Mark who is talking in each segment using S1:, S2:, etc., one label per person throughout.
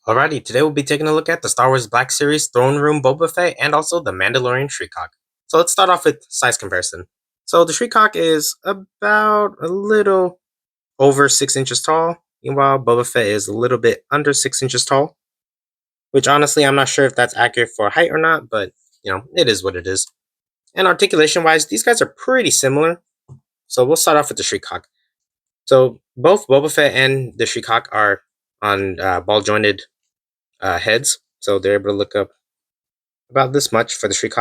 S1: Alrighty, today we'll be taking a look at the Star Wars Black Series Throne Room Boba Fett and also the Mandalorian Shriek. So let's start off with size comparison. So the Shriek is about a little over 6 inches tall, meanwhile Boba Fett is a little bit under 6 inches tall, which honestly I'm not sure if that's accurate for height or not, but it is what it is. And articulation wise, these guys are pretty similar. So we'll start off with the Shriek. So both Boba Fett and the Shriek are on ball jointed heads, so they're able to look up about this much for the Shriek,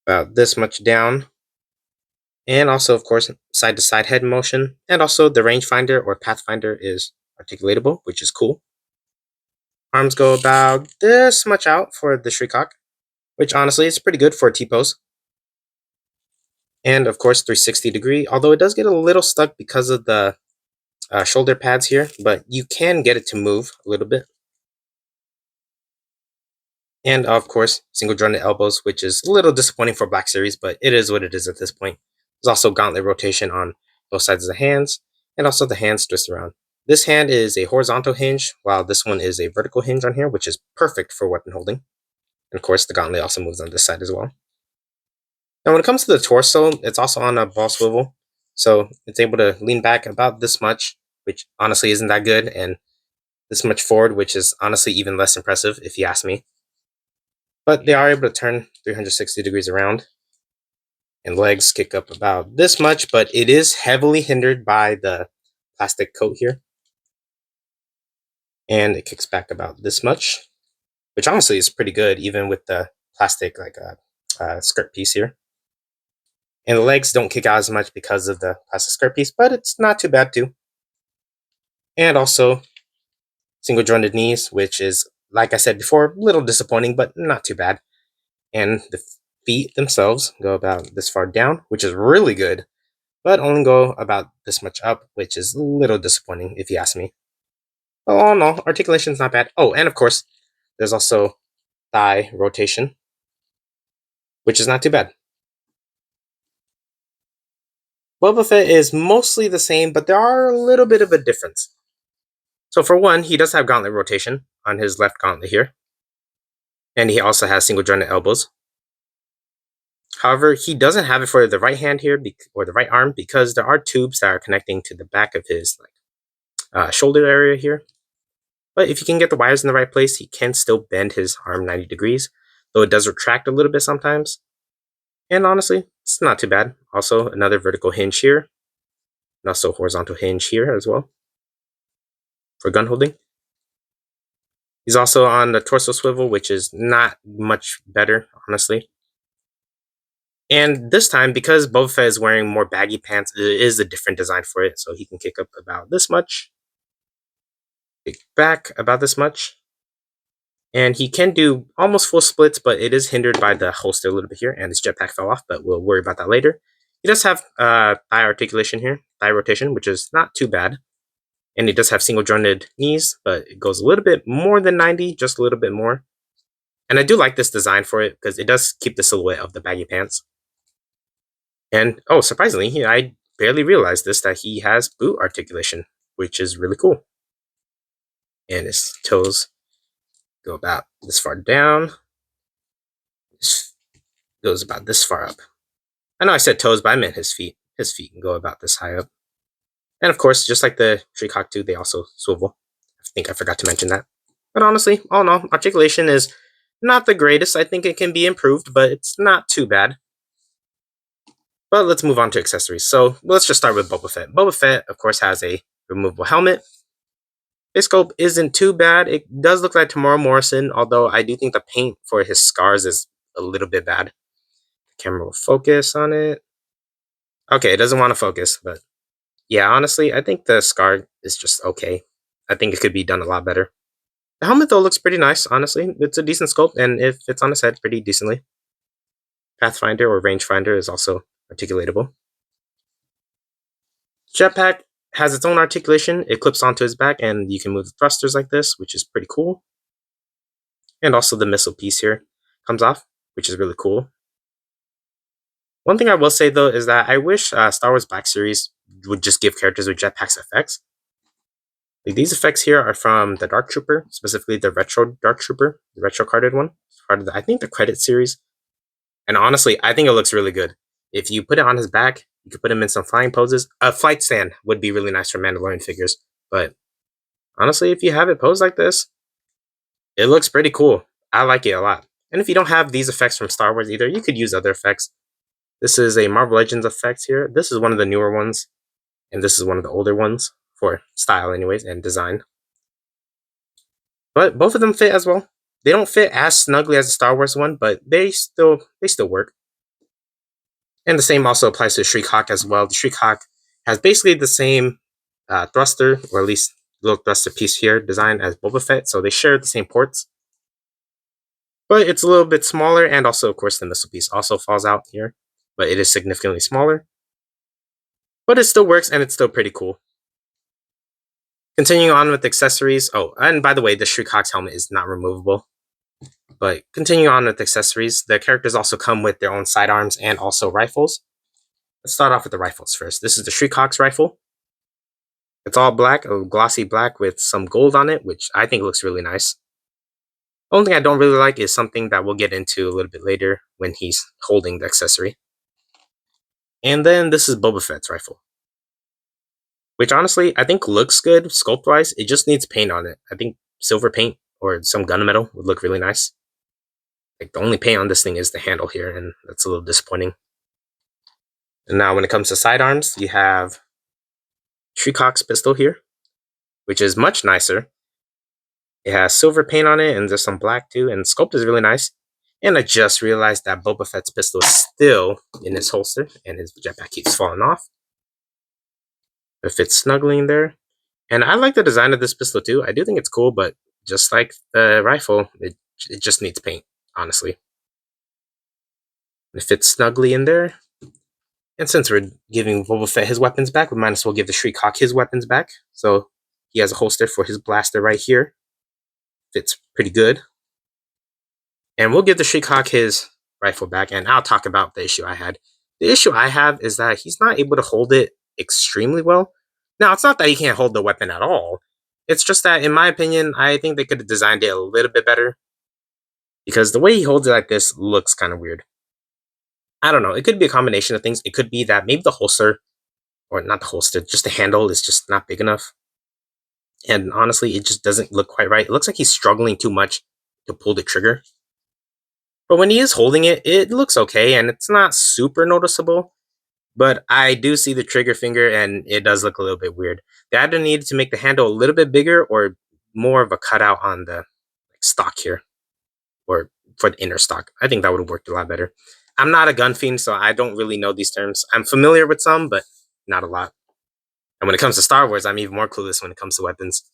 S1: about this much down, and also, of course, side to side head motion, and also the rangefinder or pathfinder is articulatable, which is cool. Arms go about this much out for the Shriek, which honestly is pretty good for a T-pose. And of course, 360 degree, although it does get a little stuck because of the shoulder pads here, but you can get it to move a little bit. And of course, single jointed elbows, which is a little disappointing for Black Series, but it is what it is at this point. There's also gauntlet rotation on both sides of the hands, and also the hands twist around. This hand is a horizontal hinge, while this one is a vertical hinge on here, which is perfect for weapon holding. And of course, the gauntlet also moves on this side as well. Now, when it comes to the torso, it's also on a ball swivel, so it's able to lean back about this much, which honestly isn't that good, and this much forward, which is honestly even less impressive if you ask me. But they are able to turn 360 degrees around, and legs kick up about this much, but it is heavily hindered by the plastic coat here. And it kicks back about this much, which honestly is pretty good, even with the plastic skirt piece here. And the legs don't kick out as much because of the plastic skirt piece, but it's not too bad too. And also single jointed knees, which is, like I said before, a little disappointing, but not too bad. And the feet themselves go about this far down, which is really good, but only go about this much up, which is a little disappointing if you ask me. Oh no, articulation's not bad. Oh, and of course, there's also thigh rotation, which is not too bad. Boba Fett is mostly the same, but there are a little bit of a difference. So for one, he does have gauntlet rotation on his left gauntlet here, and he also has single jointed elbows. However, he doesn't have it for the right hand here or the right arm because there are tubes that are connecting to the back of his shoulder area here. But if you can get the wires in the right place, he can still bend his arm 90 degrees, though it does retract a little bit sometimes. And honestly, it's not too bad. Also, another vertical hinge here, and also horizontal hinge here as well for gun holding. He's also on the torso swivel, which is not much better, honestly. And this time, because Boba Fett is wearing more baggy pants, it is a different design for it. So he can kick up about this much, kick back about this much. And he can do almost full splits, but it is hindered by the holster a little bit here, and his jetpack fell off, but we'll worry about that later. He does have thigh articulation here, thigh rotation, which is not too bad. And he does have single jointed knees, but it goes a little bit more than 90, just a little bit more. And I do like this design for it because it does keep the silhouette of the baggy pants. And oh, surprisingly, I barely realized this, that he has boot articulation, which is really cool. And his toes go about this far down. This goes about this far up. I know I said toes, but I meant his feet. His feet can go about this high up. And of course, just like the Shriek 2, they also swivel. I think I forgot to mention that. But honestly, all in all, articulation is not the greatest. I think it can be improved, but it's not too bad. But let's move on to accessories. So let's just start with Boba Fett. Boba Fett, of course, has a removable helmet. His scope isn't too bad. It does look like Tamora Morrison, although I do think the paint for his scars is a little bit bad. The camera will focus on it. Okay, it doesn't want to focus, but yeah, honestly, I think the scar is just okay. I think it could be done a lot better. The helmet, though, looks pretty nice, honestly. It's a decent sculpt, and if it's on his head pretty decently. Pathfinder or rangefinder is also articulatable. Jetpack has its own articulation. It clips onto his back, and you can move the thrusters like this, which is pretty cool. And also the missile piece here comes off, which is really cool. One thing I will say, though, is that I wish Star Wars Black Series would just give characters with jetpacks effects. Like, these effects here are from the Dark Trooper, specifically the Retro Dark Trooper, the retro carded one. It's part of the, I think, the credit series. And honestly, I think it looks really good. If you put it on his back, you could put him in some flying poses. A flight stand would be really nice for Mandalorian figures. But honestly, if you have it posed like this, it looks pretty cool. I like it a lot. And if you don't have these effects from Star Wars either, you could use other effects. This is a Marvel Legends effect here. This is one of the newer ones, and this is one of the older ones for style, anyways, and design. But both of them fit as well. They don't fit as snugly as the Star Wars one, but they still work. And the same also applies to Shriek as well. The Shriek has basically the same thruster, or at least little thruster piece here, design as Boba Fett, so they share the same ports. But it's a little bit smaller, and also, of course, the missile piece also falls out here, but it is significantly smaller. But it still works, and it's still pretty cool. Continuing on with accessories. Oh, and by the way, the Shriek helmet is not removable. But continuing on with accessories, the characters also come with their own sidearms and also rifles. Let's start off with the rifles first. This is the Shriek rifle. It's all black, a glossy black with some gold on it, which I think looks really nice. The only thing I don't really like is something that we'll get into a little bit later when he's holding the accessory. And then this is Boba Fett's rifle, which honestly I think looks good sculpt-wise. It just needs paint on it. I think silver paint or some gunmetal would look really nice. Like, the only paint on this thing is the handle here, and that's a little disappointing. And now when it comes to sidearms, you have Shriek's pistol here, which is much nicer. It has silver paint on it, and there's some black too, and sculpt is really nice. And I just realized that Boba Fett's pistol is still in his holster, and his jetpack keeps falling off. It fits snugly in there. And I like the design of this pistol too. I do think it's cool, but just like the rifle, it just needs paint, honestly. It fits snugly in there. And since we're giving Boba Fett his weapons back, we might as well give the Shriek his weapons back. So he has a holster for his blaster right here. Fits pretty good. And we'll give the Shriek his rifle back, and I'll talk about the issue I had. The issue I have is that he's not able to hold it extremely well. Now, it's not that he can't hold the weapon at all. It's just that, in my opinion, I think they could have designed it a little bit better. Because the way he holds it like this looks kind of weird. I don't know. It could be a combination of things. It could be that maybe the holster, or not the holster, just the handle is just not big enough. And honestly, it just doesn't look quite right. It looks like he's struggling too much to pull the trigger. But when he is holding it, it looks okay, and it's not super noticeable. But I do see the trigger finger, and it does look a little bit weird. They either needed to make the handle a little bit bigger, or more of a cutout on the stock here, or for the inner stock. I think that would have worked a lot better. I'm not a gun fiend, so I don't really know these terms. I'm familiar with some, but not a lot. And when it comes to Star Wars, I'm even more clueless when it comes to weapons.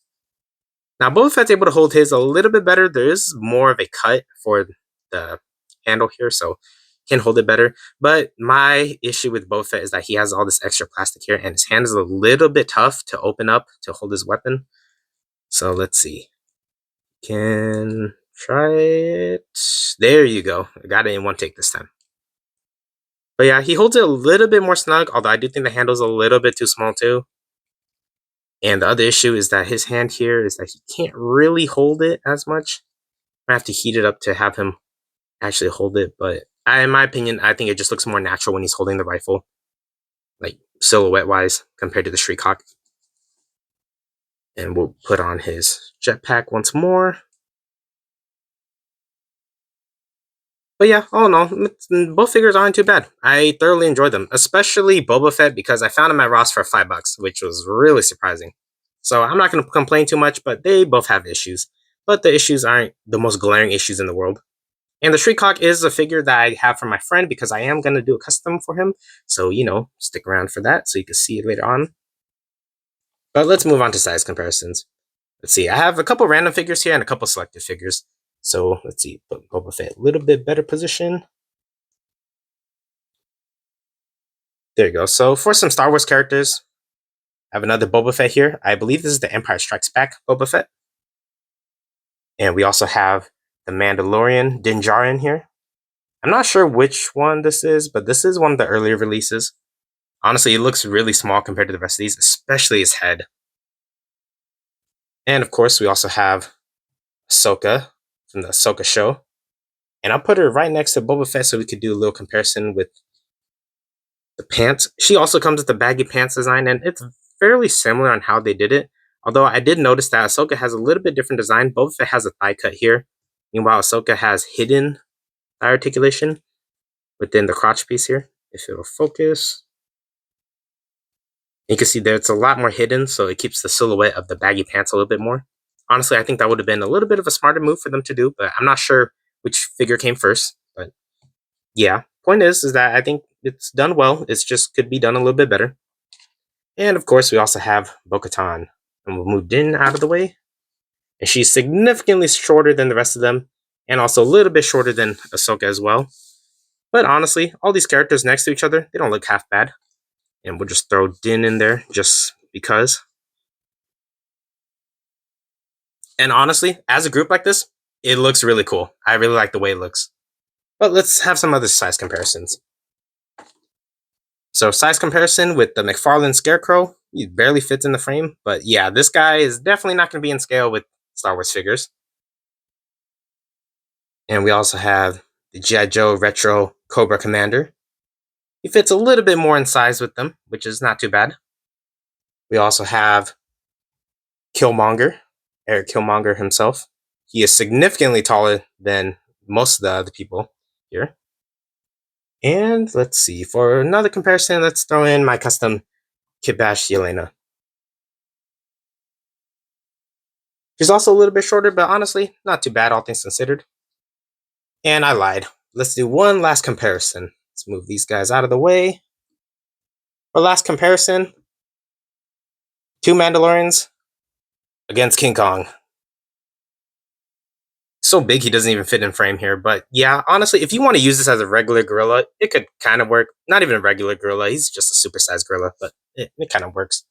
S1: Now, Boba Fett's able to hold his a little bit better. There is more of a cut for the handle here, so can hold it better. But my issue with Boba Fett is that he has all this extra plastic here, and his hand is a little bit tough to open up to hold his weapon. So let's see. Can try it. There you go. I got it in one take this time. But yeah, he holds it a little bit more snug, although I do think the handle's a little bit too small too. And the other issue is that his hand here is that he can't really hold it as much. I have to heat it up to have him actually hold it, but in my opinion, I think it just looks more natural when he's holding the rifle, like silhouette-wise, compared to the Shriek. And we'll put on his jetpack once more. But yeah, all in all, both figures aren't too bad. I thoroughly enjoyed them, especially Boba Fett, because I found him at Ross for $5, which was really surprising. So I'm not going to complain too much, but they both have issues. But the issues aren't the most glaring issues in the world. And the Shriek is a figure that I have for my friend because I am going to do a custom for him. So, stick around for that so you can see it later on. But let's move on to size comparisons. Let's see, I have a couple random figures here and a couple selected figures. So let's see, put Boba Fett a little bit better position. There you go. So for some Star Wars characters, I have another Boba Fett here. I believe this is the Empire Strikes Back Boba Fett. And we also have the Mandalorian Din Djarin here. I'm not sure which one this is, but this is one of the earlier releases. Honestly, it looks really small compared to the rest of these, especially his head. And of course, we also have Ahsoka from the Ahsoka show. And I'll put her right next to Boba Fett so we could do a little comparison with the pants. She also comes with the baggy pants design, and it's fairly similar on how they did it. Although I did notice that Ahsoka has a little bit different design. Boba Fett has a thigh cut here. Meanwhile, Ahsoka has hidden thigh articulation within the crotch piece here. If it'll focus. You can see there it's a lot more hidden, so it keeps the silhouette of the baggy pants a little bit more. Honestly, I think that would have been a little bit of a smarter move for them to do, but I'm not sure which figure came first. But yeah, point is that I think it's done well. It's just could be done a little bit better. And of course, we also have Bo-Katan, and we'll move Din out of the way. And she's significantly shorter than the rest of them, and also a little bit shorter than Ahsoka as well. But honestly, all these characters next to each other, they don't look half bad. And we'll just throw Din in there just because. And honestly, as a group like this, it looks really cool. I really like the way it looks. But let's have some other size comparisons. So size comparison with the McFarlane Scarecrow, he barely fits in the frame. But yeah, this guy is definitely not going to be in scale with Star Wars figures. And we also have the G.I. Joe Retro Cobra Commander. He fits a little bit more in size with them, which is not too bad. We also have Killmonger, Eric Killmonger himself. He is significantly taller than most of the other people here. And let's see, for another comparison, let's throw in my custom Kid Bash Yelena. She's also a little bit shorter, but honestly, not too bad, all things considered. And I lied. Let's do one last comparison. Let's move these guys out of the way. For last comparison, 2 Mandalorians against King Kong. So big he doesn't even fit in frame here. But yeah, honestly, if you want to use this as a regular gorilla, it could kind of work. Not even a regular gorilla, he's just a supersized gorilla, but it kind of works.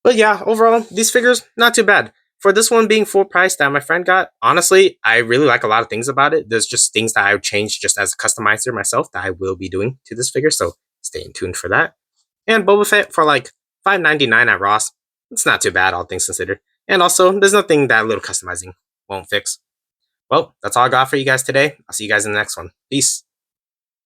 S1: But yeah, overall, these figures, not too bad. For this one being full price that my friend got, honestly, I really like a lot of things about it. There's just things that I would change just as a customizer myself that I will be doing to this figure, so stay tuned for that. And Boba Fett for like $5.99 at Ross. It's not too bad, all things considered. And also, there's nothing that a little customizing won't fix. Well, that's all I got for you guys today. I'll see you guys in the next one. Peace.